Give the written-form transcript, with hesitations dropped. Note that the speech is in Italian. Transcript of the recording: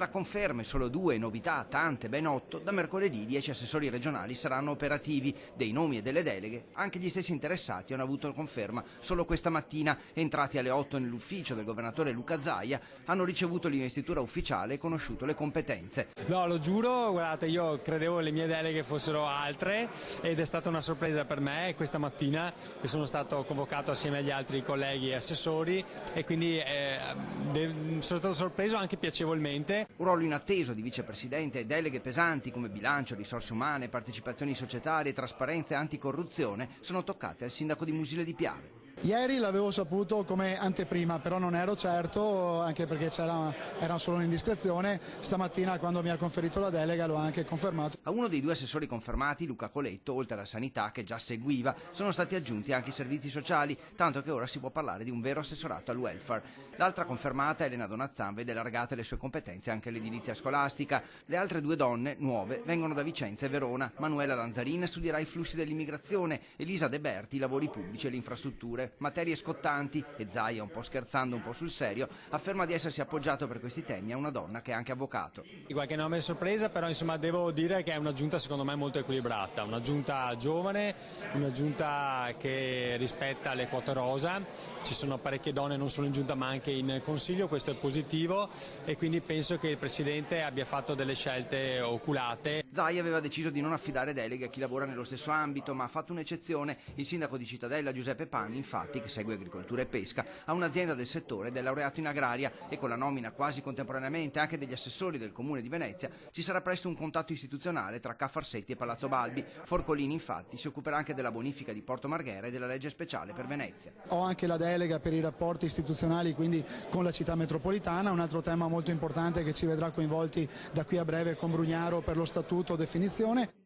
Tra conferme solo 2, novità tante, ben 8, da mercoledì 10 assessori regionali saranno operativi. Dei nomi e delle deleghe, anche gli stessi interessati hanno avuto conferma solo questa mattina. Entrati alle 8 nell'ufficio del governatore Luca Zaia, hanno ricevuto l'investitura ufficiale e conosciuto le competenze. No, lo giuro, guardate, io credevo le mie deleghe fossero altre ed è stata una sorpresa per me questa mattina che sono stato convocato assieme agli altri colleghi assessori e quindi sono stato sorpreso anche piacevolmente. Un ruolo inatteso di vicepresidente e deleghe pesanti come bilancio, risorse umane, partecipazioni societarie, trasparenza e anticorruzione sono toccate al sindaco di Musile di Piave. Ieri l'avevo saputo come anteprima, però non ero certo, anche perché era solo un'indiscrezione. Stamattina, quando mi ha conferito la delega, l'ho anche confermato. A uno dei 2 assessori confermati, Luca Coletto, oltre alla sanità che già seguiva, sono stati aggiunti anche i servizi sociali, tanto che ora si può parlare di un vero assessorato al welfare. L'altra confermata, Elena Donazzan, vede allargate le sue competenze anche all'edilizia scolastica. Le altre 2 donne, nuove, vengono da Vicenza e Verona. Manuela Lanzarin studierà i flussi dell'immigrazione, Elisa De Berti i lavori pubblici e le infrastrutture. Materie scottanti, e Zaia, un po' scherzando, un po' sul serio, afferma di essersi appoggiato per questi temi a una donna che è anche avvocato. Qualche nome è sorpresa, però insomma devo dire che è una giunta secondo me molto equilibrata, una giunta giovane, una giunta che rispetta le quote rosa. Ci sono parecchie donne non solo in giunta ma anche in consiglio, questo è positivo e quindi penso che il Presidente abbia fatto delle scelte oculate. Zaia aveva deciso di non affidare deleghe a chi lavora nello stesso ambito, ma ha fatto un'eccezione. Il sindaco di Cittadella, Giuseppe Panni, infatti, che segue agricoltura e pesca, ha un'azienda del settore ed è laureato in agraria, e con la nomina quasi contemporaneamente anche degli assessori del Comune di Venezia ci sarà presto un contatto istituzionale tra Ca' Farsetti e Palazzo Balbi. Forcolini, infatti, si occuperà anche della bonifica di Porto Marghera e della legge speciale per Venezia. Ho anche la delega per i rapporti istituzionali, quindi con la città metropolitana. Un altro tema molto importante che ci vedrà coinvolti da qui a breve con Brugnaro per lo statuto definizione.